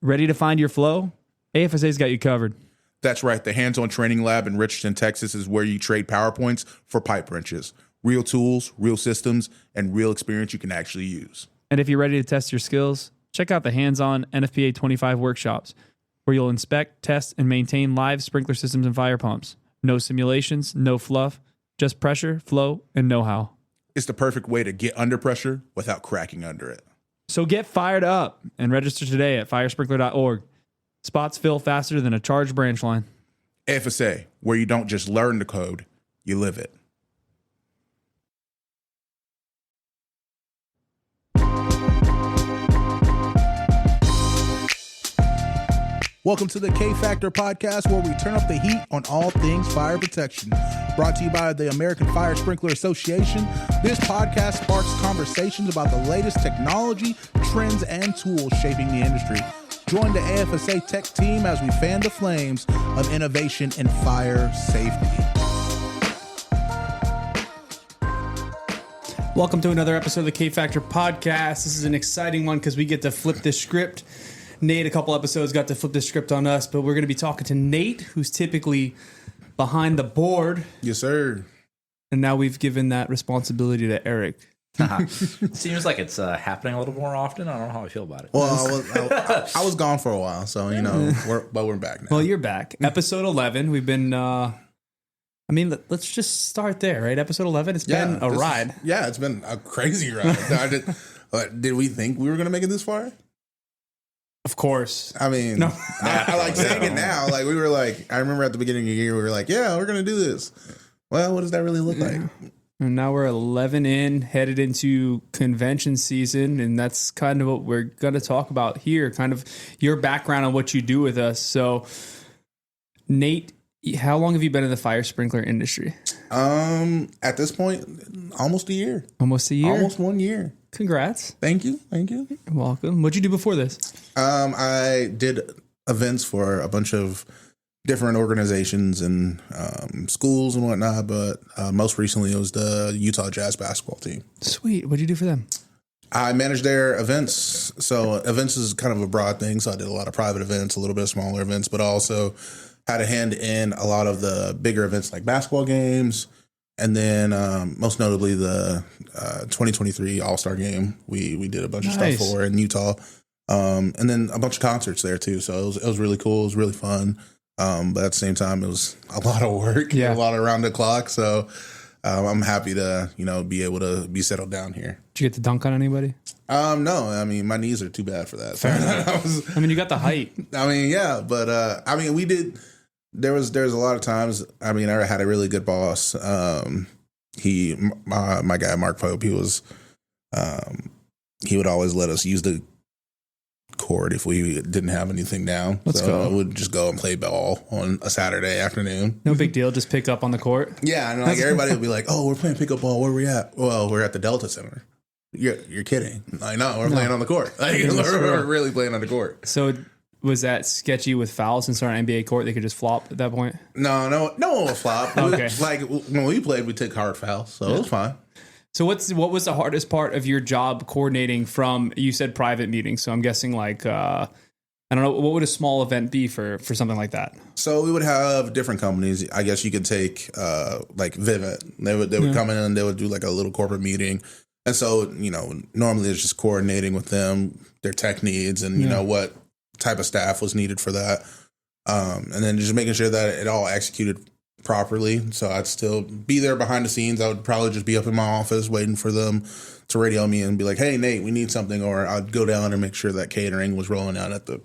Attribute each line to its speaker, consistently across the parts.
Speaker 1: Ready to find your flow? AFSA's got you covered.
Speaker 2: That's right. The hands-on training lab in Richardson, Texas is where you trade PowerPoints for pipe wrenches. Real tools, real systems, and real experience you can actually use.
Speaker 1: And if you're ready to test your skills, check out the hands-on NFPA 25 workshops, where you'll inspect, test, and maintain live sprinkler systems and fire pumps. No simulations, no fluff, just pressure, flow, and know-how.
Speaker 2: It's the perfect way to get under pressure without cracking under it.
Speaker 1: So get fired up and register today at firesprinkler.org. Spots fill faster than a charged branch line.
Speaker 2: AFSA, where you don't just learn the code, you live it. Welcome to the K Factor podcast, where we turn up the heat on all things fire protection. Brought to you by the American Fire Sprinkler Association, this podcast sparks conversations about the latest technology, trends, and tools shaping the industry. Join the AFSA tech team as we fan the flames of innovation in fire safety.
Speaker 3: Welcome to another episode of the K Factor podcast. This is an exciting one because we get to flip the script. Nate, a couple episodes, got to flip the script on us, but we're going to be talking to Nate, who's typically behind the board.
Speaker 2: Yes, sir.
Speaker 3: And now we've given that responsibility to Eric.
Speaker 4: Seems like it's happening a little more often. I don't know how I feel about it.
Speaker 2: Well, I was gone for a while, so, you know, we're back now.
Speaker 3: Well, you're back. Episode 11. We've been, let's just start there, right? Episode 11. It's been a ride.
Speaker 2: It's been a crazy ride. Did we think we were going to make it this far?
Speaker 3: Of course.
Speaker 2: I mean, no. I like saying it now. Like, we were like, I remember at the beginning of the year, we were like, yeah, we're going to do this. Well, what does that really look like?
Speaker 3: And now we're 11 in, headed into convention season, and that's kind of what we're going to talk about here, kind of your background on what you do with us. So, Nate, how long have you been in the fire sprinkler industry?
Speaker 2: At this point, almost a year.
Speaker 3: Almost a year?
Speaker 2: Almost 1 year.
Speaker 3: Congrats.
Speaker 2: Thank you.
Speaker 3: You're welcome. What'd you do before this?
Speaker 2: I did events for a bunch of different organizations and schools and whatnot, but most recently it was the Utah Jazz basketball team.
Speaker 3: Sweet. What'd you do for them?
Speaker 2: I managed their events. So events is kind of a broad thing. So I did a lot of private events, a little bit of smaller events, but also had a hand in a lot of the bigger events like basketball games. And then most notably the 2023 All-Star Game, we did a bunch of stuff for in Utah. And then a bunch of concerts there too. So it was really cool. It was really fun. But at the same time, it was a lot of work, a lot around the clock. So I'm happy to, be able to be settled down here.
Speaker 3: Did you get to dunk on anybody?
Speaker 2: No, I mean, my knees are too bad for that.
Speaker 3: Fair enough. You got the height.
Speaker 2: But we did. There was a lot of times. I mean, I had a really good boss. My guy Mark Pope. He would always let us use the court if we didn't have anything down.
Speaker 3: Let's go.
Speaker 2: I would just go and play ball on a Saturday afternoon.
Speaker 3: No big deal. Just pick up on the court.
Speaker 2: Yeah, and everybody would be like, "Oh, we're playing pickup ball. Where are we at?" Well, we're at the Delta Center. You're kidding? Like, no, we're playing on the court. We're really playing on the court.
Speaker 3: So. Was that sketchy with fouls since they're on NBA court? They could just flop at that point?
Speaker 2: No one would flop.
Speaker 3: Okay.
Speaker 2: When we played, we took hard fouls, so it was fine.
Speaker 3: So what was the hardest part of your job coordinating from, you said private meetings, so I'm guessing I don't know, what would a small event be for something like that?
Speaker 2: So we would have different companies. I guess you could take like Vivint. They would come in and they would do like a little corporate meeting. And so, normally it's just coordinating with them, their tech needs and, what type of staff was needed for that. And then just making sure that it all executed properly. So I'd still be there behind the scenes. I would probably just be up in my office waiting for them to radio me and be like, "Hey, Nate, we need something." Or I'd go down and make sure that catering was rolling out at the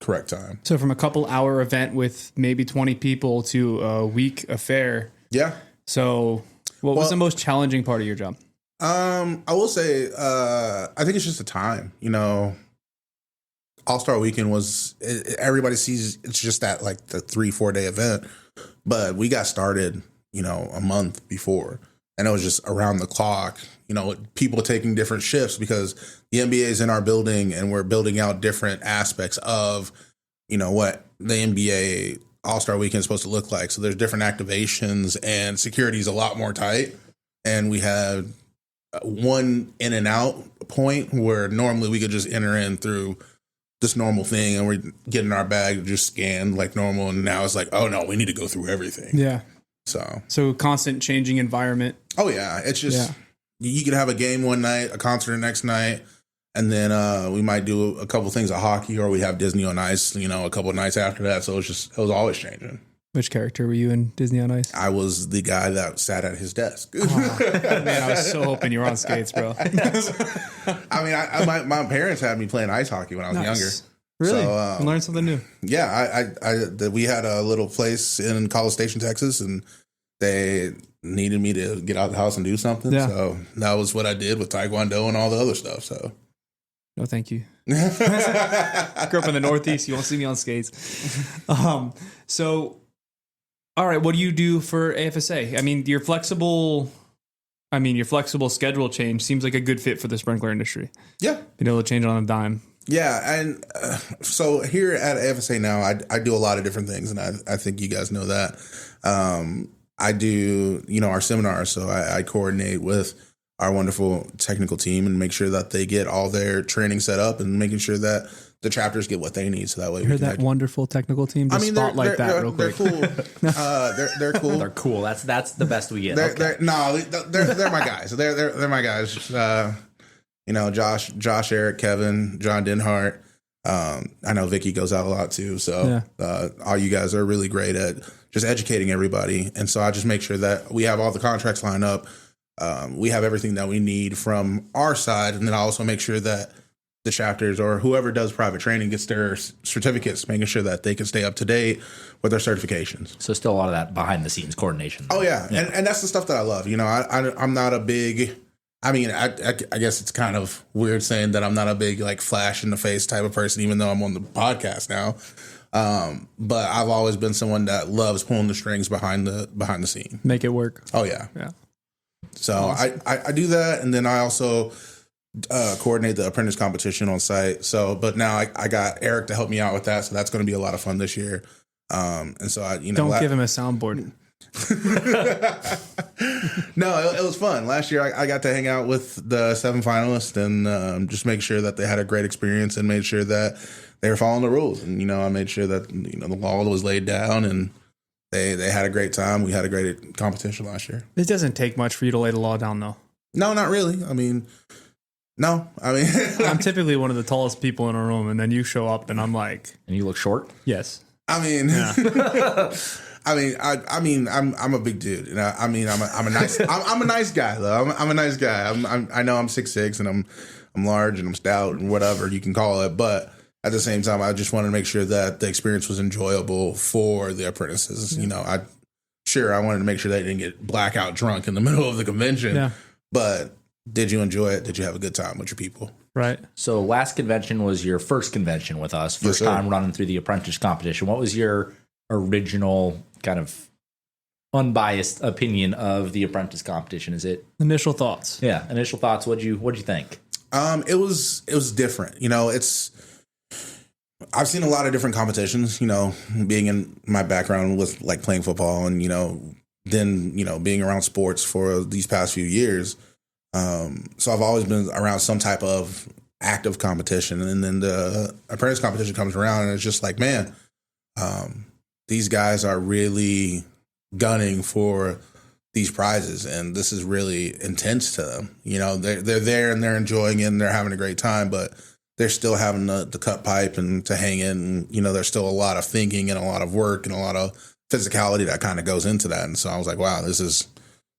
Speaker 2: correct time.
Speaker 3: So from a couple hour event with maybe 20 people to a week affair. Yeah. So what was the most challenging part of your job?
Speaker 2: I will say, I think it's just the time, All-Star Weekend everybody sees it's just that like the 3-4 day event, but we got started, a month before, and it was just around the clock, people taking different shifts because the NBA is in our building and we're building out different aspects of, what the NBA All-Star Weekend is supposed to look like. So there's different activations and security is a lot more tight. And we had one in and out point where normally we could just enter in through this normal thing, and we're getting our bag just scanned like normal. And now it's like, oh no, we need to go through everything.
Speaker 3: Yeah.
Speaker 2: So
Speaker 3: constant changing environment.
Speaker 2: Oh yeah, it's just you could have a game one night, a concert the next night, and then we might do a couple things of hockey, or we have Disney on Ice, a couple of nights after that. So it was always changing.
Speaker 3: Which character were you in Disney on Ice?
Speaker 2: I was the guy that sat at his desk.
Speaker 3: Oh, man, I was so hoping you were on skates, bro.
Speaker 2: I mean, my parents had me playing ice hockey when I was younger.
Speaker 3: Really?
Speaker 2: So,
Speaker 3: You learned something new.
Speaker 2: Yeah, we had a little place in College Station, Texas, and they needed me to get out of the house and do something.
Speaker 3: Yeah.
Speaker 2: So that was what I did with Taekwondo and all the other stuff. So
Speaker 3: No, thank you. Grew up in the Northeast. You won't see me on skates. So, all right, what do you do for AFSA? I mean, your flexible schedule change seems like a good fit for the sprinkler industry.
Speaker 2: yeah.
Speaker 3: Being able to change on a dime.
Speaker 2: Yeah, and so here at AFSA now, I do a lot of different things, and I think you guys know that. I do, our seminars, so I coordinate with our wonderful technical team and make sure that they get all their training set up and making sure that the chapters get what they need, so that way
Speaker 3: You heard that wonderful technical team? Just spotlight that real quick.
Speaker 2: They're cool. They're cool.
Speaker 4: They're cool. That's the best we get.
Speaker 2: They're my guys. They're my guys. Josh, Eric, Kevin, John Denhart. I know Vicky goes out a lot too. So all you guys are really great at just educating everybody. And so I just make sure that we have all the contracts lined up. We have everything that we need from our side. And then I also make sure that the chapters or whoever does private training gets their certificates, making sure that they can stay up to date with their certifications.
Speaker 4: So still a lot of that behind the scenes coordination.
Speaker 2: Oh yeah. And that's the stuff that I love. I'm not a big, I guess it's kind of weird saying that I'm not a big like flash in the face type of person, even though I'm on the podcast now. But I've always been someone that loves pulling the strings behind the scene.
Speaker 3: Make it work.
Speaker 2: Oh yeah.
Speaker 3: Yeah.
Speaker 2: So
Speaker 3: Awesome.
Speaker 2: I do that. And then I also coordinate the apprentice competition on site. So, but now I got Eric to help me out with that. So that's going to be a lot of fun this year. And so
Speaker 3: don't give him a soundboard.
Speaker 2: No, it was fun. Last year I got to hang out with the 7 finalists and just make sure that they had a great experience and made sure that they were following the rules. And, I made sure that, the law was laid down and they had a great time. We had a great competition last year.
Speaker 3: It doesn't take much for you to lay the law down, though.
Speaker 2: No, not really.
Speaker 3: I'm typically one of the tallest people in a room, and then you show up, and I'm like,
Speaker 4: And you look short?
Speaker 3: yes.
Speaker 2: I'm a big dude, and I'm a nice guy though. I'm a nice guy. I know I'm 6'6" and I'm large and I'm stout and whatever you can call it, but at the same time, I just wanted to make sure that the experience was enjoyable for the apprentices. Yeah. I wanted to make sure they didn't get blackout drunk in the middle of the convention.
Speaker 3: Yeah.
Speaker 2: But did you enjoy it? Did you have a good time with your people?
Speaker 3: Right.
Speaker 4: So last convention was your first convention with us, first
Speaker 2: Yes, sir.
Speaker 4: time running through the apprentice competition. What was your original kind of unbiased opinion of the apprentice competition? Is it
Speaker 3: Initial thoughts.
Speaker 4: initial thoughts? What'd you think?
Speaker 2: It was different. I've seen a lot of different competitions, being in my background with like playing football and, then, being around sports for these past few years. So I've always been around some type of active competition. And then the apprentice competition comes around and it's just like, man, these guys are really gunning for these prizes. And this is really intense to them. They're there and they're enjoying it and they're having a great time, but they're still having to cut pipe and to hang in. And, there's still a lot of thinking and a lot of work and a lot of physicality that kind of goes into that. And so I was like, wow, this is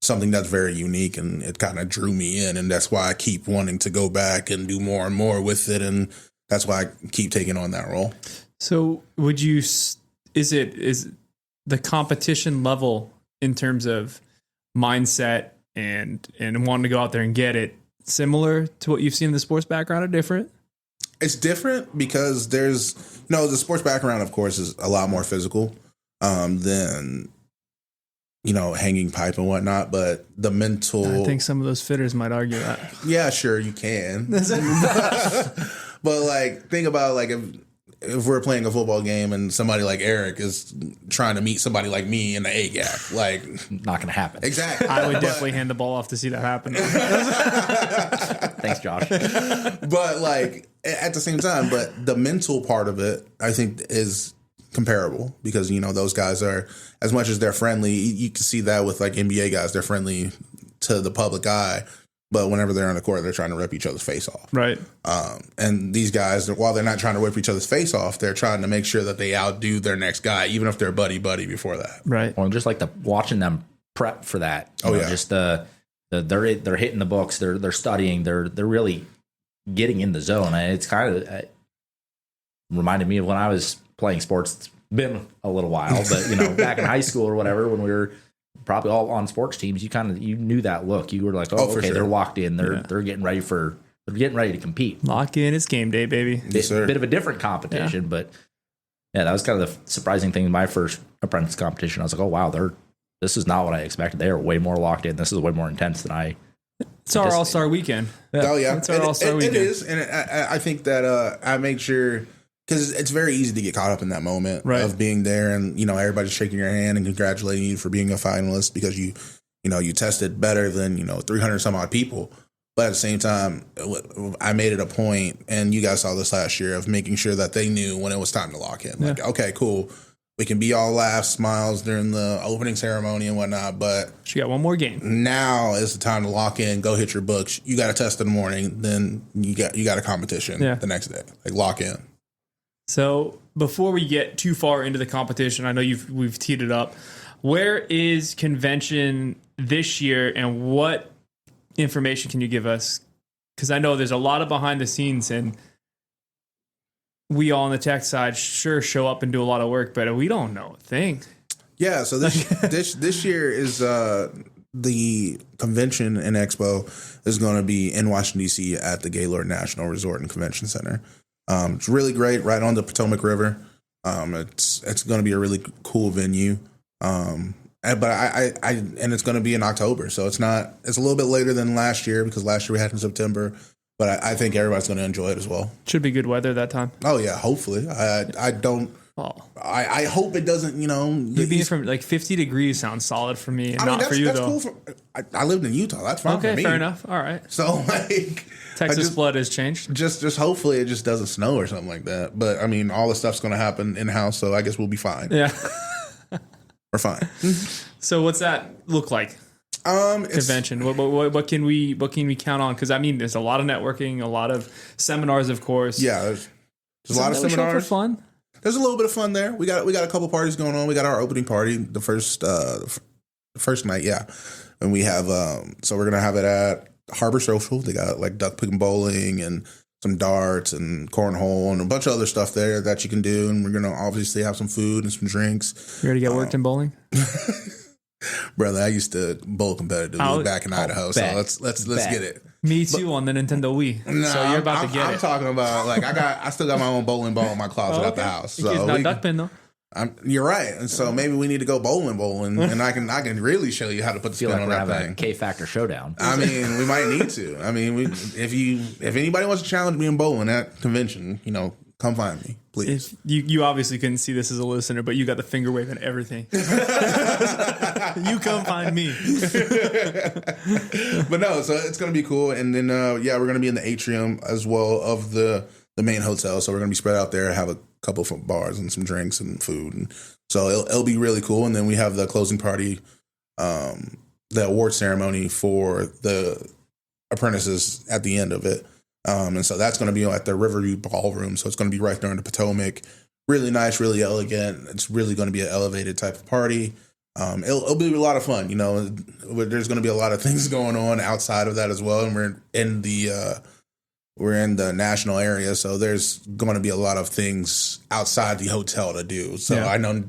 Speaker 2: something that's very unique, and it kind of drew me in. And that's why I keep wanting to go back and do more and more with it. And that's why I keep taking on that role.
Speaker 3: So is the competition level in terms of mindset and wanting to go out there and get it similar to what you've seen in the sports background, or different?
Speaker 2: It's different because there's, the sports background, of course, is a lot more physical than, hanging pipe and whatnot. But the mental,
Speaker 3: I think some of those fitters might argue that.
Speaker 2: Yeah, sure, you can. But like, think about like if we're playing a football game and somebody like Eric is trying to meet somebody like me in the A gap, like
Speaker 4: Not going to happen.
Speaker 2: exactly.
Speaker 3: I would definitely hand the ball off to see that happen.
Speaker 4: Thanks, Josh.
Speaker 2: But like at the same time, but the mental part of it, I think, is comparable because those guys are, as much as they're friendly, you can see that with like NBA guys, they're friendly to the public eye, but whenever they're on the court, they're trying to rip each other's face off.
Speaker 3: Right.
Speaker 2: And these guys, while they're not trying to rip each other's face off, they're trying to make sure that they outdo their next guy, even if they're buddy before that.
Speaker 3: Right.
Speaker 4: Or just like watching them prep for that. You know, just they're hitting the books, they're studying, they're really getting in the zone. And it's kind of reminded me of when I was playing sports. It's been a little while, but back in high school or whatever, when we were probably all on sports teams, you knew that look. You were like, oh okay, sure. They're locked in. They're getting ready to compete.
Speaker 3: Lock in. It's game day, baby.
Speaker 2: Yes, sir.
Speaker 4: Bit of a different competition, but yeah, that was kind of the surprising thing in my first apprentice competition. I was like, oh wow, this is not what I expected. They are way more locked in. This is way more intense than I.
Speaker 3: It's our all-star weekend.
Speaker 2: Oh yeah,
Speaker 3: it's our all-star weekend.
Speaker 2: It is, and I think that I make sure. Because it's very easy to get caught up in that moment of being there, and everybody's shaking your hand and congratulating you for being a finalist because you tested better than 300 some odd people. But at the same time, I made it a point, and you guys saw this last year, of making sure that they knew when it was time to lock in. Like, okay, cool, we can be all laughs, smiles during the opening ceremony and whatnot, but
Speaker 3: she got one more game.
Speaker 2: Now is the time to lock in. Go hit your books. You got a test in the morning, then you got a competition the next day. Like, lock in.
Speaker 3: So before we get too far into the competition, I know we've teed it up. Where is convention this year, and what information can you give us? Because I know there's a lot of behind the scenes, and we all on the tech side sure show up and do a lot of work, but we don't know a thing.
Speaker 2: Yeah, so this year is the convention and expo is going to be in Washington, D.C. at the Gaylord National Resort and Convention Center. It's really great, right on the Potomac River. It's going to be a really cool venue. But and it's going to be in October, so it's a little bit later than last year because last year we had it in September. But I think everybody's going to enjoy it as well.
Speaker 3: Should be good weather that time.
Speaker 2: Oh yeah, hopefully. I hope it doesn't.
Speaker 3: Being from like 50 degrees sounds solid for me, and not for you though.
Speaker 2: Cool I lived in Utah. That's fine for me.
Speaker 3: Okay, fair enough. All right.
Speaker 2: So like.
Speaker 3: Texas flood has changed.
Speaker 2: Just hopefully it just doesn't snow or something like that. But I mean, all the stuff's going to happen in house, so I guess we'll be fine.
Speaker 3: Yeah,
Speaker 2: we're fine.
Speaker 3: So what's that look like? Convention. What can we count on? Because I mean, there's a lot of networking, a lot of seminars, of course.
Speaker 2: Yeah, there's a lot of seminars
Speaker 3: for fun.
Speaker 2: There's a little bit of fun there. We got a couple parties going on. We got our opening party the first night, and we have so we're gonna have it at Harbor Social. They got like duck picking bowling and some darts and cornhole and a bunch of other stuff there that you can do. And we're gonna obviously have some food and some drinks.
Speaker 3: You ready to get worked in bowling?
Speaker 2: Brother, I used to bowl competitively back in Idaho, so let's get it.
Speaker 3: Me too, on the Nintendo Wii.
Speaker 2: No,
Speaker 3: so you're about to get it.
Speaker 2: I'm talking about like I still got my own bowling ball in my closet at the house.
Speaker 3: So it's not duck pin though.
Speaker 2: You're right, and so maybe we need to go bowling, and I can really show you how to put the spin on that thing.
Speaker 4: A K Factor showdown.
Speaker 2: I mean, we might need to. I mean, if anybody wants to challenge me in bowling at convention, come find me, please.
Speaker 3: You obviously couldn't see this as a listener, but you got the finger wave and everything. You come find me.
Speaker 2: But no, so it's gonna be cool, and then we're gonna be in the atrium as well of the main hotel, so we're gonna be spread out there, have a couple of bars and some drinks and food, and so it'll be really cool. And then we have the closing party, the award ceremony for the apprentices at the end of it, and so that's going to be at the Riverview Ballroom. So it's going to be right there in the Potomac. Really nice, really elegant. It's really going to be an elevated type of party. It'll be a lot of fun. There's going to be a lot of things going on outside of that as well, and we're in the national area, so there's going to be a lot of things outside the hotel to do. So I know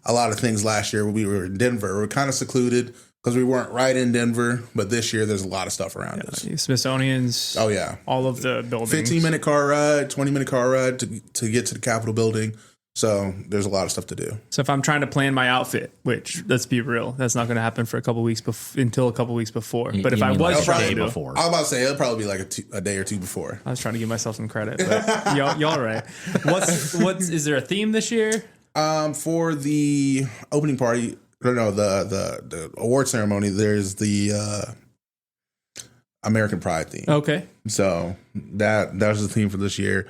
Speaker 2: a lot of things last year when we were in Denver. We're kind of secluded because we weren't right in Denver, but this year there's a lot of stuff around us.
Speaker 3: Smithsonian's.
Speaker 2: Oh, yeah.
Speaker 3: All of the buildings.
Speaker 2: 15-minute car ride, 20-minute car ride to get to the Capitol building. So there's a lot of stuff to do.
Speaker 3: So if I'm trying to plan my outfit, which let's be real, that's not going to happen for until a couple weeks before. But if I was trying to,
Speaker 2: I was about to say it'll probably be like a day or two before.
Speaker 3: I was trying to give myself some credit. But y'all right. Is there a theme this year?
Speaker 2: For the opening party, the award ceremony, there's the American Pride theme.
Speaker 3: Okay.
Speaker 2: So that was the theme for this year.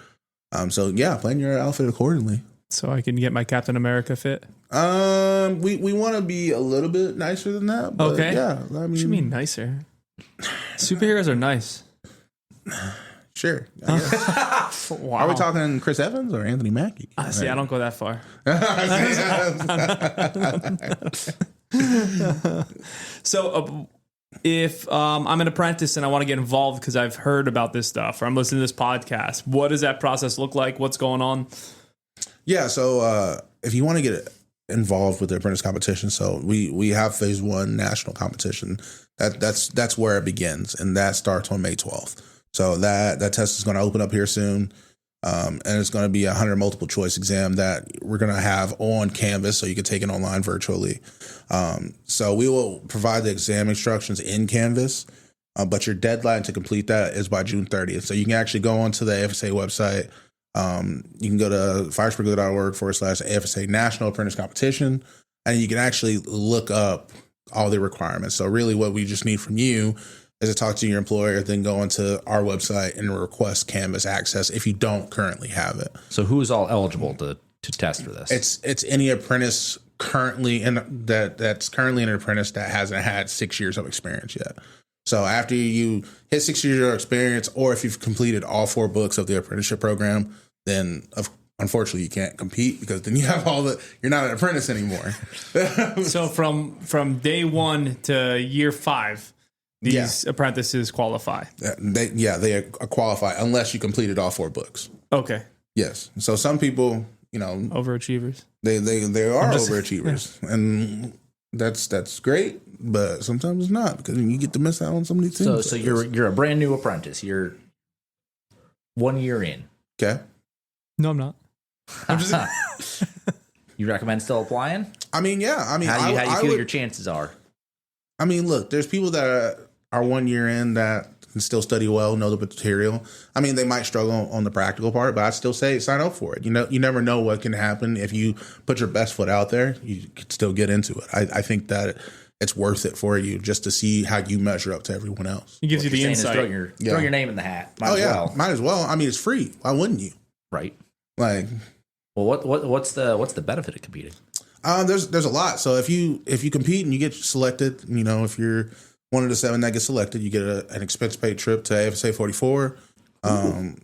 Speaker 2: So yeah, plan your outfit accordingly.
Speaker 3: So I can get my Captain America fit.
Speaker 2: We want to be a little bit nicer than that. But
Speaker 3: okay.
Speaker 2: Yeah.
Speaker 3: What do you mean nicer? Superheroes are nice.
Speaker 2: Sure. Wow. Are we talking Chris Evans or Anthony Mackie?
Speaker 3: See, I don't go that far. So if I'm an apprentice and I want to get involved because I've heard about this stuff or I'm listening to this podcast, what does that process look like? What's going on?
Speaker 2: Yeah, so if you want to get involved with the apprentice competition, so we have phase 1 national competition. That's where it begins, and that starts on May 12th. So that test is going to open up here soon, and it's going to be a 100 multiple choice exam that we're going to have on Canvas, so you can take it online virtually. So we will provide the exam instructions in Canvas, but your deadline to complete that is by June 30th. So you can actually go onto the AFSA website. You can go to firesprinkler.org/AFSA National Apprentice Competition, and you can actually look up all the requirements. So really what we just need from you is to talk to your employer, then go onto our website and request Canvas access if you don't currently have it.
Speaker 4: So who is all eligible to test for this?
Speaker 2: It's any apprentice that's currently an apprentice that hasn't had 6 years of experience yet. So after you hit 6 years of experience, or if you've completed all 4 books of the apprenticeship program, then unfortunately you can't compete because then you have you're not an apprentice anymore.
Speaker 3: So from day 1 to year 5, these apprentices qualify.
Speaker 2: They qualify unless you completed all 4 books.
Speaker 3: Okay.
Speaker 2: Yes. So some people,
Speaker 3: overachievers.
Speaker 2: They are overachievers, and that's great. But sometimes it's not, because you get to miss out on some of these things.
Speaker 4: So you're a brand new apprentice. You're 1 year in.
Speaker 2: Okay.
Speaker 3: No, I'm not. I'm just.
Speaker 4: You recommend still applying?
Speaker 2: I mean, yeah. I mean,
Speaker 4: how do you feel your chances are?
Speaker 2: I mean, look, there's people that are 1 year in that can still study well, know the material. I mean, they might struggle on the practical part, but I still say sign up for it. You never know what can happen. If you put your best foot out there, you can still get into it. I think that it's worth it for you just to see how you measure up to everyone else.
Speaker 3: It gives you the insight.
Speaker 4: Throw your name in the hat. Might as well.
Speaker 2: Might as well. I mean, it's free. Why wouldn't you?
Speaker 4: Right.
Speaker 2: Like,
Speaker 4: well, what's the benefit of competing?
Speaker 2: There's a lot. So if you compete and you get selected, if you're one of the 7 that get selected, you get an expense paid trip to AFSA44.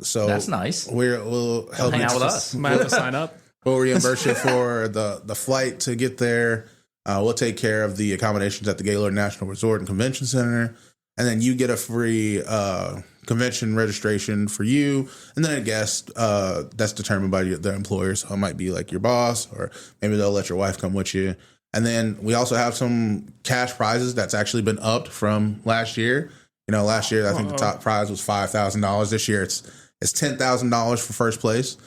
Speaker 2: So
Speaker 4: that's nice.
Speaker 2: We'll help
Speaker 4: hang out with us.
Speaker 3: Might have to sign up.
Speaker 2: We'll reimburse you for the flight to get there. We'll take care of the accommodations at the Gaylord National Resort and Convention Center. And then you get a free convention registration for you. And then a guest that's determined by the employer. So it might be like your boss, or maybe they'll let your wife come with you. And then we also have some cash prizes that's actually been upped from last year. Last year, I think the top prize was $5,000. This year, it's $10,000 for first place.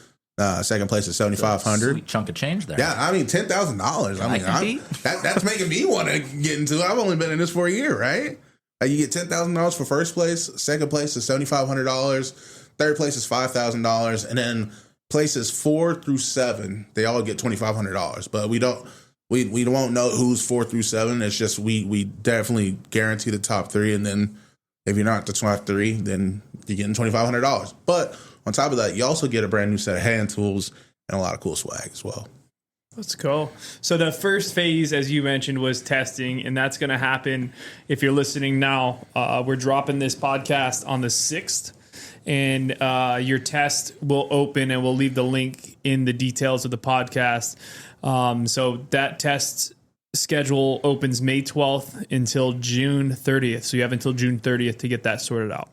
Speaker 2: Second place is $7,500.
Speaker 4: Sweet chunk of change there.
Speaker 2: Yeah, I mean $10,000. I mean, that's making me want to get into it. I've only been in this for a year, right? You get $10,000 for first place. Second place is $7,500. Third place is $5,000, and then places 4 through 7, they all get $2,500. But we won't know who's 4 through 7. It's just we definitely guarantee the top 3, and then if you're not the top 3, then you're getting $2,500. But on top of that, you also get a brand new set of hand tools and a lot of cool swag as well.
Speaker 3: Let's go. So the first phase, as you mentioned, was testing, and that's going to happen if you're listening now. We're dropping this podcast on the 6th, and your test will open, and we'll leave the link in the details of the podcast. So that test schedule opens May 12th until June 30th. So you have until June 30th to get that sorted out.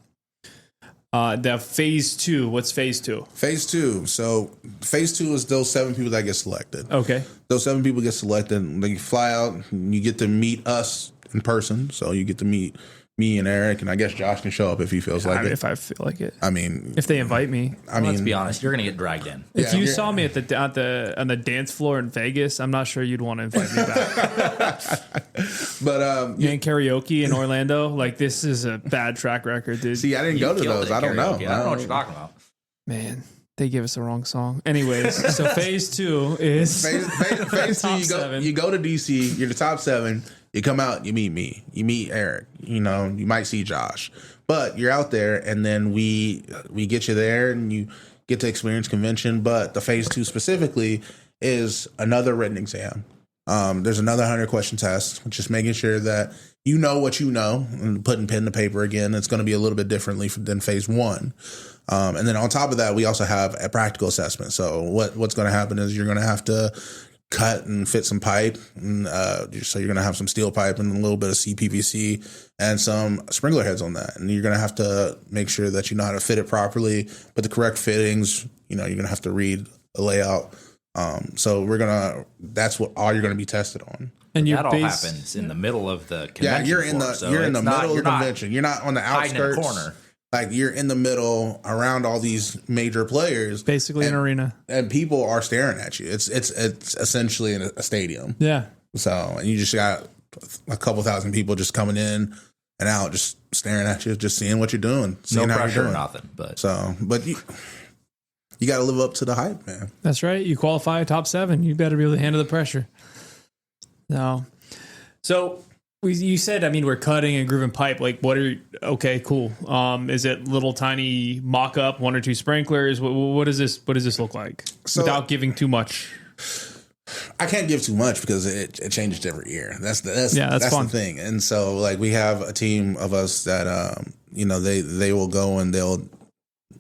Speaker 3: The phase 2, what's phase 2?
Speaker 2: Phase 2. So phase 2 is those 7 people that get selected.
Speaker 3: Okay. Those
Speaker 2: 7 people get selected. They fly out. And you get to meet us in person. So you get to meet me and Eric, and I guess Josh can show up if he feels like it.
Speaker 3: If I feel like it.
Speaker 2: I mean,
Speaker 3: if they invite me.
Speaker 4: Let's be honest, you're going to get dragged in.
Speaker 3: If you saw me on the dance floor in Vegas, I'm not sure you'd want to invite me back.
Speaker 2: But
Speaker 3: you in karaoke in Orlando, like this is a bad track record, dude.
Speaker 2: See, I didn't go to those. I don't know.
Speaker 4: I don't know what you're talking about.
Speaker 3: Man, they give us the wrong song. Anyways, so phase 2 is
Speaker 2: phase 2. You go to DC. You're the top 7. You come out, you meet me, you meet Eric, you might see Josh, but you're out there, and then we get you there, and you get to experience convention. But the phase 2 specifically is another written exam. There's another 100-question test, just making sure that you know what you know, and putting pen to paper again. It's going to be a little bit differently than phase 1. And then on top of that, we also have a practical assessment. So what's going to happen is you're going to have to cut and fit some pipe, and so you're going to have some steel pipe and a little bit of CPVC and some sprinkler heads on that, and you're going to have to make sure that you know how to fit it properly, but the correct fittings. You're going to have to read the layout. So that's what all you're going to be tested on.
Speaker 4: And that all happens in the middle of the convention.
Speaker 2: Yeah, you're in the middle of the convention. You're not on the outskirts. In a corner. Like, you're in the middle around all these major players.
Speaker 3: Basically an arena.
Speaker 2: And people are staring at you. It's essentially in a stadium.
Speaker 3: Yeah.
Speaker 2: So, and you just got a couple thousand people just coming in and out, just staring at you, just seeing what you're doing. Seeing
Speaker 4: no
Speaker 2: how
Speaker 4: pressure
Speaker 2: you're doing.
Speaker 4: or nothing. But
Speaker 2: you got to live up to the hype, man.
Speaker 3: That's right. You qualify top 7. You better be able to handle the pressure. No. So... You said, we're cutting and grooving pipe. Like, okay, cool. Is it little tiny mock-up, 1 or 2 sprinklers? What does this look like? Without giving too much.
Speaker 2: I can't give too much because it changes every year. That's
Speaker 3: fun.
Speaker 2: The thing. And so, like, we have a team of us that, they will go and they'll,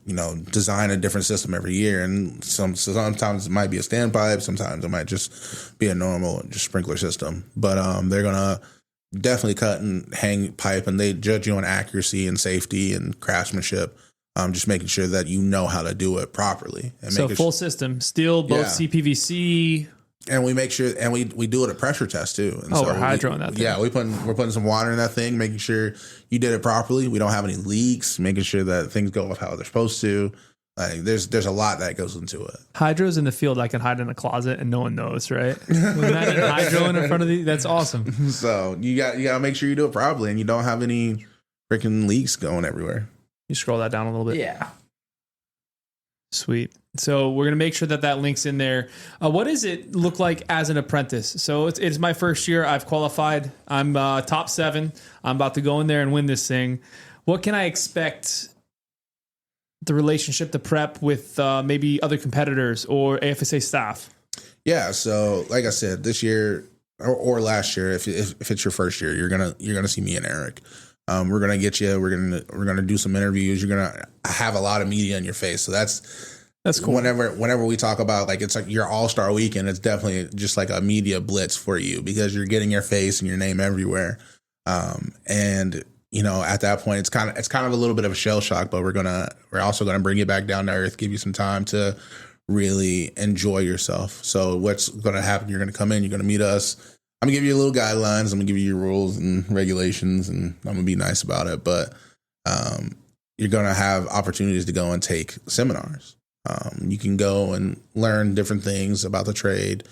Speaker 2: design a different system every year. And sometimes it might be a standpipe. Sometimes it might just be a normal just sprinkler system. But they're going to definitely cut and hang pipe, and they judge you on accuracy and safety and craftsmanship. Just making sure that you know how to do it properly. And
Speaker 3: so full system, steel, both CPVC.
Speaker 2: And we make sure, and we do it a pressure test too. And
Speaker 3: we're hydroing that thing.
Speaker 2: Yeah, we're putting some water in that thing, making sure you did it properly. We don't have any leaks, making sure that things go how they're supposed to. Like, there's a lot that goes into it.
Speaker 3: Hydro's in the field. I can hide in a closet and no one knows, right? Imagine hydro in front of the. That's awesome.
Speaker 2: So you got to make sure you do it properly, and you don't have any freaking leaks going everywhere.
Speaker 3: You scroll that down a little bit.
Speaker 4: Yeah.
Speaker 3: Sweet. So we're gonna make sure that link's in there. What does it look like as an apprentice? So it's my first year. I've qualified. I'm top 7. I'm about to go in there and win this thing. What can I expect? The relationship, the prep with maybe other competitors or AFSA staff? Yeah,
Speaker 2: so like I said, this year or last year, if it's your first year, you're gonna see me and Eric. We're gonna get you. We're gonna do some interviews. You're gonna have a lot of media in your face. So that's cool. Whenever we talk about, like, it's like your all-star weekend, it's definitely just like a media blitz for you because you're getting your face and your name everywhere. And at that point, it's kind of a little bit of a shell shock, but we're also gonna bring you back down to earth, give you some time to really enjoy yourself. So what's gonna happen? You're gonna come in, you're gonna meet us. I'm gonna give you a little guidelines. I'm gonna give you your rules and regulations, and I'm gonna be nice about it. But you're gonna have opportunities to go and take seminars. You can go and learn different things about the trade.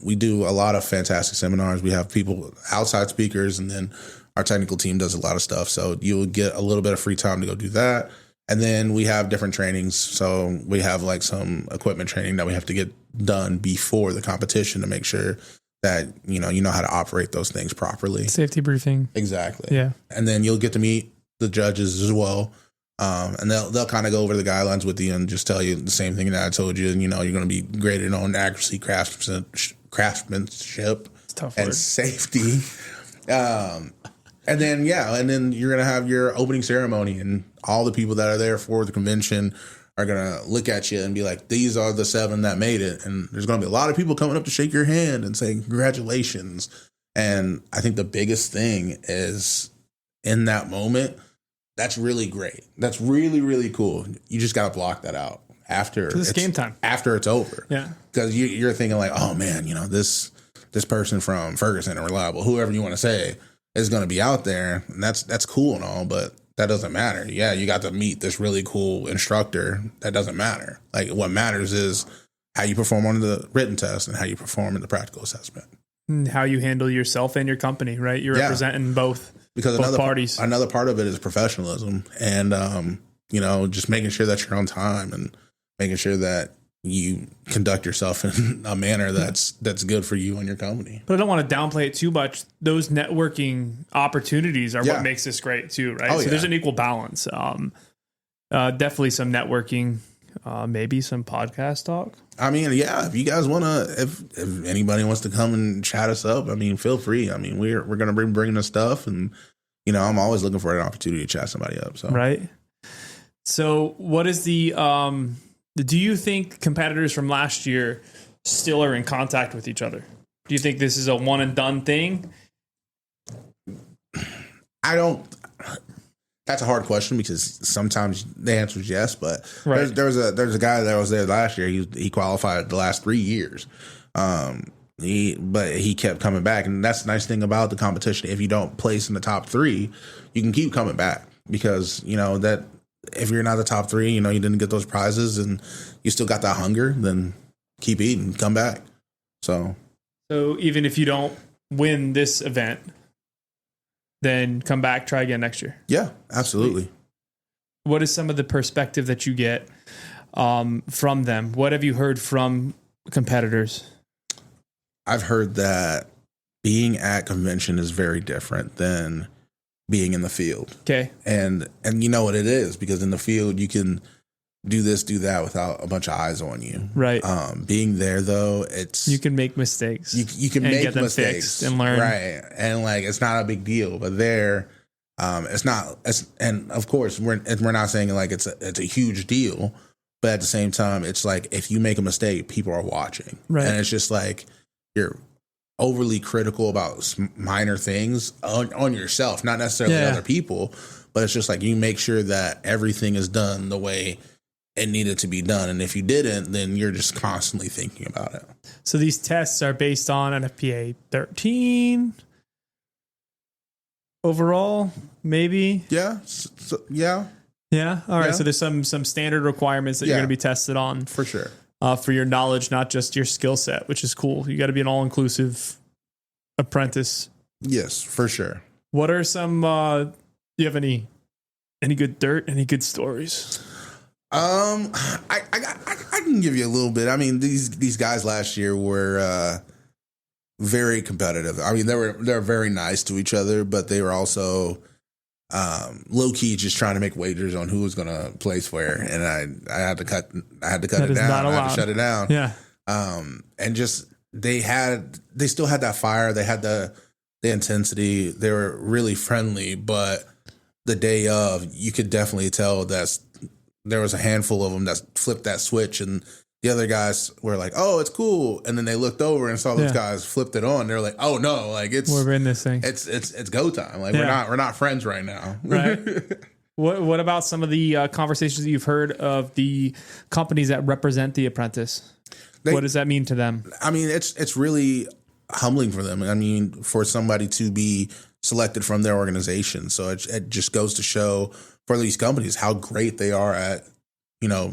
Speaker 2: We do a lot of fantastic seminars. We have people, outside speakers, and then our technical team does a lot of stuff. So you'll get a little bit of free time to go do that. And then we have different trainings. So we have like some equipment training that we have to get done before the competition to make sure that, you know how to operate those things properly.
Speaker 3: Safety briefing.
Speaker 2: Exactly.
Speaker 3: Yeah.
Speaker 2: And then you'll get to meet the judges as well. And they'll kind of go over the guidelines with you and just tell you the same thing that I told you. And, you're going to be graded on accuracy, craftsmanship, and safety. And then you're going to have your opening ceremony, and all the people that are there for the convention are going to look at you and be like, these are the 7 that made it. And there's going to be a lot of people coming up to shake your hand and say, congratulations. And I think the biggest thing is, in that moment, that's really great. That's really, really cool. You just got to block that out after
Speaker 3: it's game time,
Speaker 2: after it's over.
Speaker 3: Yeah.
Speaker 2: Because you're thinking like, oh man, this person from Ferguson or Reliable, whoever you want to say, is going to be out there, and that's cool and all, but that doesn't matter. Yeah, you got to meet this really cool instructor. That doesn't matter. Like, what matters is how you perform on the written test and how you perform in the practical assessment.
Speaker 3: And how you handle yourself and your company, right? You're representing both parties.
Speaker 2: Another part of it is professionalism and, just making sure that you're on time and making sure that you conduct yourself in a manner that's good for you and your company.
Speaker 3: But I don't want to downplay it too much. Those networking opportunities are what makes this great too, right? So there's an equal balance. Definitely some networking, maybe some podcast talk.
Speaker 2: I mean, yeah, if you guys want to, if anybody wants to come and chat us up, I mean, feel free. I mean, we're going to bring the stuff, and, I'm always looking for an opportunity to chat somebody up. So,
Speaker 3: right. So what is do you think competitors from last year still are in contact with each other? Do you think this is a one and done thing?
Speaker 2: I don't. That's a hard question because sometimes the answer is yes, but there's a guy that was there last year. He qualified the last 3 years. He kept coming back, and that's the nice thing about the competition. If you don't place in the top 3, you can keep coming back because that. If you're not the top 3, you didn't get those prizes and you still got that hunger, then keep eating, come back. So
Speaker 3: even if you don't win this event, then come back, try again next year.
Speaker 2: Yeah, absolutely.
Speaker 3: Sweet. What is some of the perspective that you get from them? What have you heard from competitors?
Speaker 2: I've heard that being at convention is very different than being in the field.
Speaker 3: Okay.
Speaker 2: And you know what it is, because in the field you can do this, do that without a bunch of eyes on you.
Speaker 3: Right.
Speaker 2: Being there though, you
Speaker 3: can make mistakes.
Speaker 2: You can
Speaker 3: and
Speaker 2: make
Speaker 3: get them
Speaker 2: mistakes
Speaker 3: fixed and learn.
Speaker 2: Right. And it's not a big deal, but there, it's not, and of course we're not saying it's a huge deal, but at the same time, it's like, if you make a mistake, people are watching.
Speaker 3: Right.
Speaker 2: And it's just like, you're overly critical about minor things on yourself, not necessarily other people, but it's just like, you make sure that everything is done the way it needed to be done. And if you didn't, then you're just constantly thinking about it.
Speaker 3: So these tests are based on NFPA 13 overall, maybe?
Speaker 2: Yeah. Yeah.
Speaker 3: All right. Yeah. So there's some standard requirements that you're going to be tested on.
Speaker 2: For sure.
Speaker 3: For your knowledge, not just your skill set, which is cool. You got to be an all-inclusive apprentice.
Speaker 2: Yes, for sure.
Speaker 3: What are some, do you have any good dirt, any good stories?
Speaker 2: I can give you a little bit. I mean, these guys last year were very competitive. I mean, they were very nice to each other, but they were also low key just trying to make wagers on who was going to place where, and I had to cut it down. I had to shut it down.
Speaker 3: Yeah.
Speaker 2: And just they still had that fire. They had the intensity. They were really friendly, but the day of, you could definitely tell that there was a handful of them that flipped that switch, and the other guys were like, "Oh, it's cool," and then they looked over and saw those guys flipped it on. They're like, "Oh no,
Speaker 3: we're in this thing.
Speaker 2: It's go time. We're not friends right now."
Speaker 3: Right. What about some of the conversations that you've heard of the companies that represent the apprentice? What does that mean to them?
Speaker 2: I mean, it's really humbling for them. I mean, for somebody to be selected from their organization. So it just goes to show for these companies how great they are at,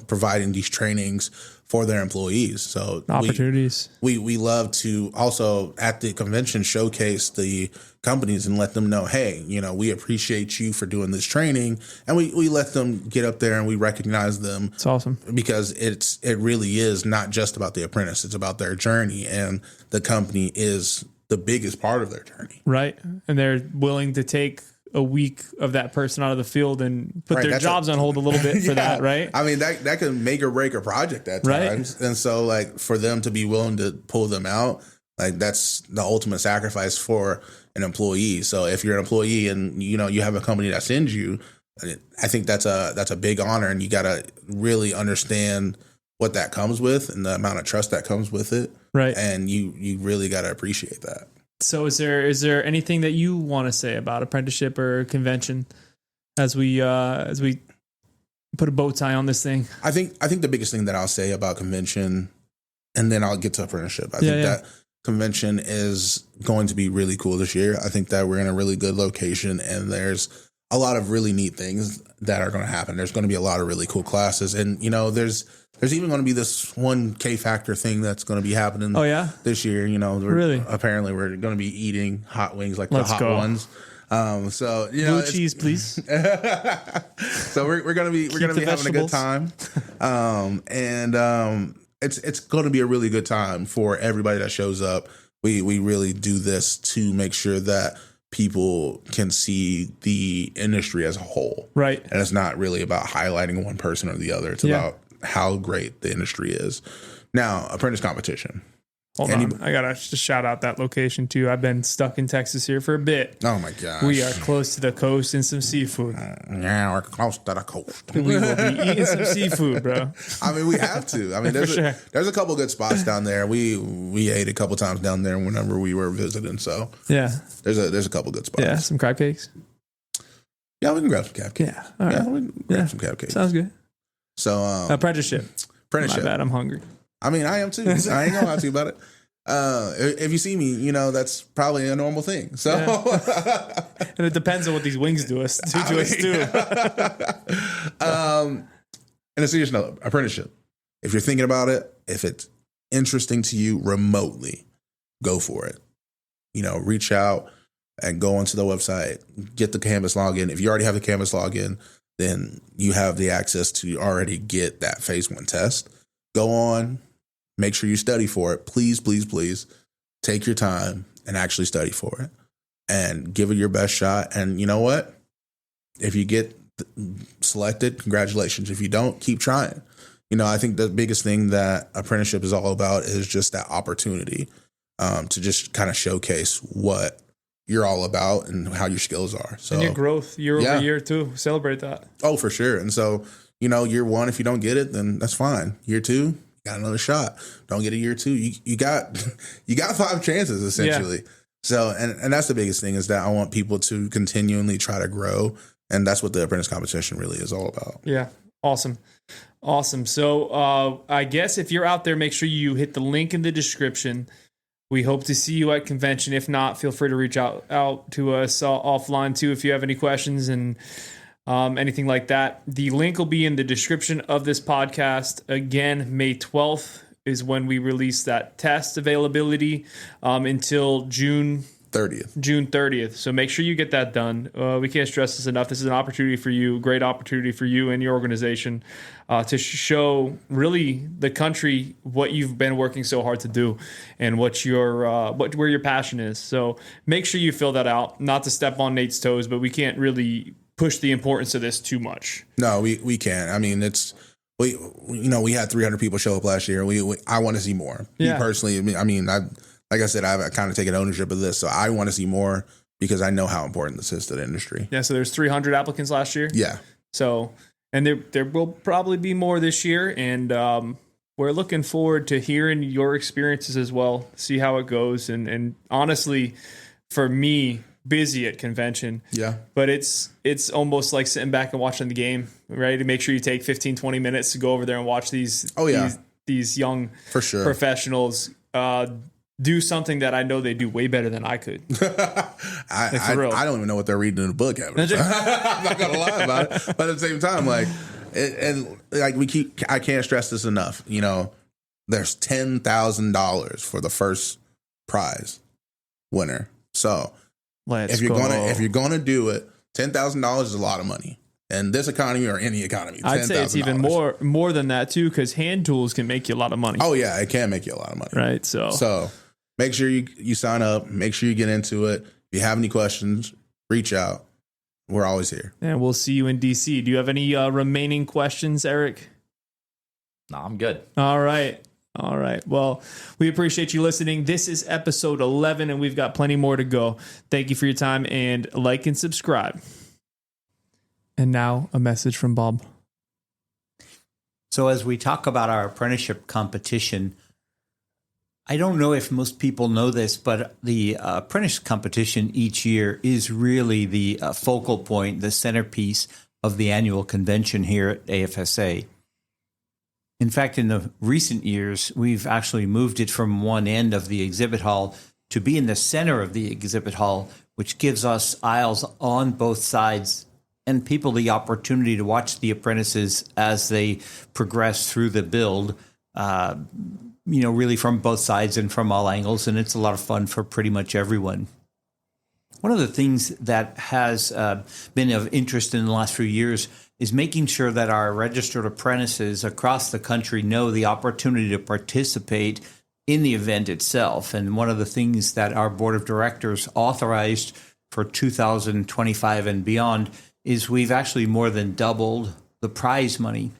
Speaker 2: providing these trainings for their employees. So
Speaker 3: opportunities.
Speaker 2: We love to also at the convention showcase the companies and let them know, hey, we appreciate you for doing this training, and we let them get up there and we recognize them.
Speaker 3: It's awesome
Speaker 2: because it really is not just about the apprentice; it's about their journey, and the company is the biggest part of their journey.
Speaker 3: Right, and they're willing to take a week of that person out of the field and put their jobs on hold a little bit for that, right?
Speaker 2: I mean, that can make or break a project at times. Right. And so, for them to be willing to pull them out, that's the ultimate sacrifice for an employee. So if you're an employee and, you have a company that sends you, I think that's a big honor, and you got to really understand what that comes with and the amount of trust that comes with it.
Speaker 3: Right.
Speaker 2: And you really got to appreciate that.
Speaker 3: So is there anything that you want to say about apprenticeship or convention as we put a bow tie on this thing?
Speaker 2: I think the biggest thing that I'll say about convention, and then I'll get to apprenticeship. I think that convention is going to be really cool this year. I think that we're in a really good location, and there's a lot of really neat things that are going to happen. There's going to be a lot of really cool classes, and there's even going to be this one K Factor thing that's going to be happening.
Speaker 3: Oh yeah,
Speaker 2: this year.
Speaker 3: Really?
Speaker 2: Apparently we're going to be eating hot wings, like
Speaker 3: Let's
Speaker 2: the hot
Speaker 3: go.
Speaker 2: ones. So
Speaker 3: blue cheese, please.
Speaker 2: So we're gonna be having a good time, and it's going to be a really good time for everybody that shows up. We really do this to make sure that people can see the industry as a whole,
Speaker 3: right?
Speaker 2: And it's not really about highlighting one person or the other. It's about how great the industry is. Now, apprentice competition.
Speaker 3: Hold on. I got to just shout out that location too. I've been stuck in Texas here for a bit.
Speaker 2: Oh my gosh.
Speaker 3: We are close to the coast and some seafood.
Speaker 2: Yeah, we're close to the coast.
Speaker 3: We will be eating some seafood, bro.
Speaker 2: I mean, we have to. I mean, there's a couple good spots down there. We ate a couple times down there whenever we were visiting. So
Speaker 3: yeah,
Speaker 2: there's a couple good spots.
Speaker 3: Yeah, some crab cakes.
Speaker 2: Yeah, we can grab some crab cakes.
Speaker 3: Yeah, all right.
Speaker 2: Yeah, we can grab some crab cakes.
Speaker 3: Sounds good.
Speaker 2: So
Speaker 3: apprenticeship. My bad, I'm hungry.
Speaker 2: I mean, I am too. I ain't gonna lie to you about it. If you see me, that's probably a normal thing. So,
Speaker 3: and it depends on what these wings do us too.
Speaker 2: And a serious note, apprenticeship. If you're thinking about it, if it's interesting to you remotely, go for it. Reach out and go onto the website, get the Canvas login. If you already have the Canvas login, then you have the access to already get that phase 1 test. Go on, make sure you study for it. Please, please, please take your time and actually study for it and give it your best shot. And you know what? If you get selected, congratulations. If you don't, keep trying. I think the biggest thing that apprenticeship is all about is just that opportunity to just kind of showcase what you're all about and how your skills are. So,
Speaker 3: and your growth year over year too. Celebrate that.
Speaker 2: Oh, for sure. And so, year 1, if you don't get it, then that's fine. Year 2, got another shot. Don't get a year 2. You got 5 chances essentially. Yeah. So, and that's the biggest thing, is that I want people to continually try to grow. And that's what the apprentice competition really is all about.
Speaker 3: Yeah. Awesome. So, I guess if you're out there, make sure you hit the link in the description. We hope to see you at convention. If not, feel free to reach out to us offline too if you have any questions and anything like that. The link will be in the description of this podcast. Again, May 12th is when we release that test availability until June 30th. So make sure you get that done. We can't stress this enough. This is an opportunity for you, great opportunity for you and your organization to show really the country what you've been working so hard to do and where your passion is. So make sure you fill that out. Not to step on Nate's toes, but we can't really push the importance of this too much.
Speaker 2: No, we can't. I mean, we had 300 people show up last year. I want to see more. Me personally, like I said, I've kind of taken ownership of this, so I want to see more because I know how important this is to the industry.
Speaker 3: Yeah, so there's 300 applicants last year.
Speaker 2: Yeah.
Speaker 3: So, and there will probably be more this year, and we're looking forward to hearing your experiences as well, see how it goes. And honestly, for me, busy at convention.
Speaker 2: Yeah.
Speaker 3: But it's almost like sitting back and watching the game, right? To make sure you take 15, 20 minutes to go over there and watch these young
Speaker 2: for sure
Speaker 3: professionals do something that I know they do way better than I could.
Speaker 2: I don't even know what they're reading in the book. I'm not gonna lie about it, but at the same time, I can't stress this enough. There's $10,000 for the first prize winner. So if you're gonna do it, $10,000 is a lot of money. In this economy or any economy,
Speaker 3: I'd say it's even more than that too, because hand tools can make you a lot of money.
Speaker 2: Oh yeah, it can make you a lot of money.
Speaker 3: Right. So
Speaker 2: make sure you sign up. Make sure you get into it. If you have any questions, reach out. We're always here.
Speaker 3: And we'll see you in DC. Do you have any remaining questions, Eric?
Speaker 4: No, I'm good.
Speaker 3: All right. Well, we appreciate you listening. This is episode 11, and we've got plenty more to go. Thank you for your time, and like and subscribe. And now a message from Bob.
Speaker 5: So as we talk about our apprenticeship competition, I don't know if most people know this, but the apprentice competition each year is really the focal point, the centerpiece of the annual convention here at AFSA. In fact, in the recent years, we've actually moved it from one end of the exhibit hall to be in the center of the exhibit hall, which gives us aisles on both sides and people the opportunity to watch the apprentices as they progress through the build, really from both sides and from all angles. And it's a lot of fun for pretty much everyone. One of the things that has been of interest in the last few years is making sure that our registered apprentices across the country know the opportunity to participate in the event itself. And one of the things that our board of directors authorized for 2025 and beyond is we've actually more than doubled the prize money.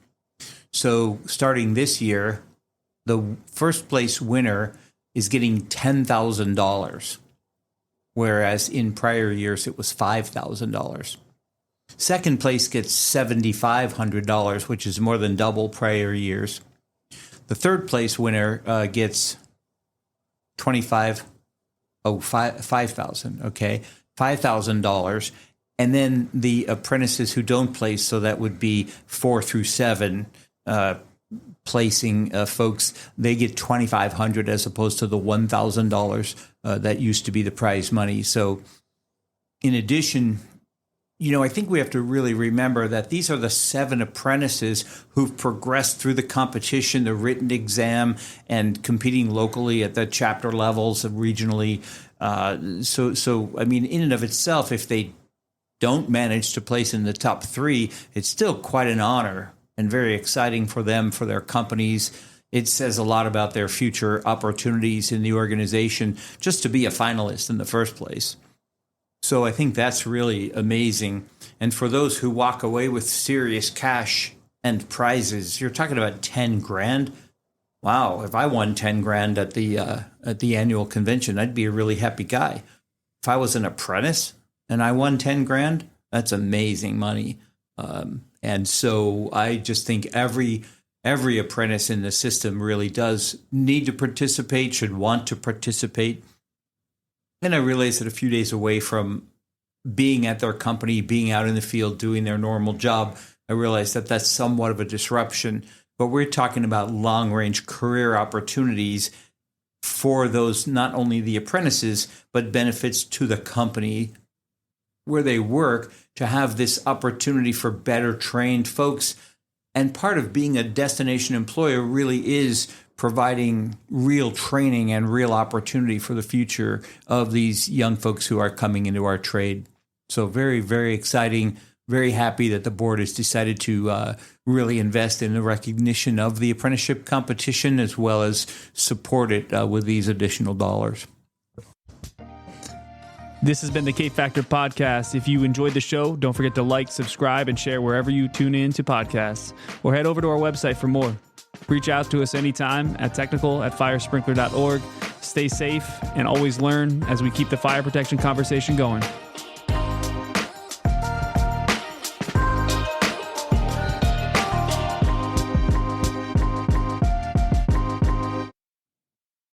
Speaker 5: So starting this year, the first place winner is getting $10,000, whereas in prior years it was $5,000. Second place gets $7,500, which is more than double prior years. The third place winner gets $5,000, okay, $5,000. And then the apprentices who don't place, so that would be 4 through 7 placing folks, they get $2,500 as opposed to the $1,000 that used to be the prize money. So in addition, I think we have to really remember that these are the 7 apprentices who've progressed through the competition, the written exam, and competing locally at the chapter levels and regionally. So I mean, in and of itself, if they don't manage to place in the top 3, it's still quite an honor and very exciting for them, for their companies. It says a lot about their future opportunities in the organization just to be a finalist in the first place. So I think that's really amazing. And for those who walk away with serious cash and prizes, you're talking about 10 grand. Wow, if I won 10 grand at the annual convention, I'd be a really happy guy. If I was an apprentice and I won 10 grand, that's amazing money. And so I just think every apprentice in the system really does need to participate, should want to participate. And I realize that a few days away from being at their company, being out in the field, doing their normal job, I realize that that's somewhat of a disruption. But we're talking about long-range career opportunities for those, not only the apprentices, but benefits to the company where they work, to have this opportunity for better trained folks. And part of being a destination employer really is providing real training and real opportunity for the future of these young folks who are coming into our trade. So very, very exciting, very happy that the board has decided to really invest in the recognition of the apprenticeship competition as well as support it with these additional dollars.
Speaker 1: This has been the K Factor Podcast. If you enjoyed the show, don't forget to like, subscribe, and share wherever you tune in to podcasts, or head over to our website for more. Reach out to us anytime at technical@firesprinkler.org. Stay safe and always learn as we keep the fire protection conversation going.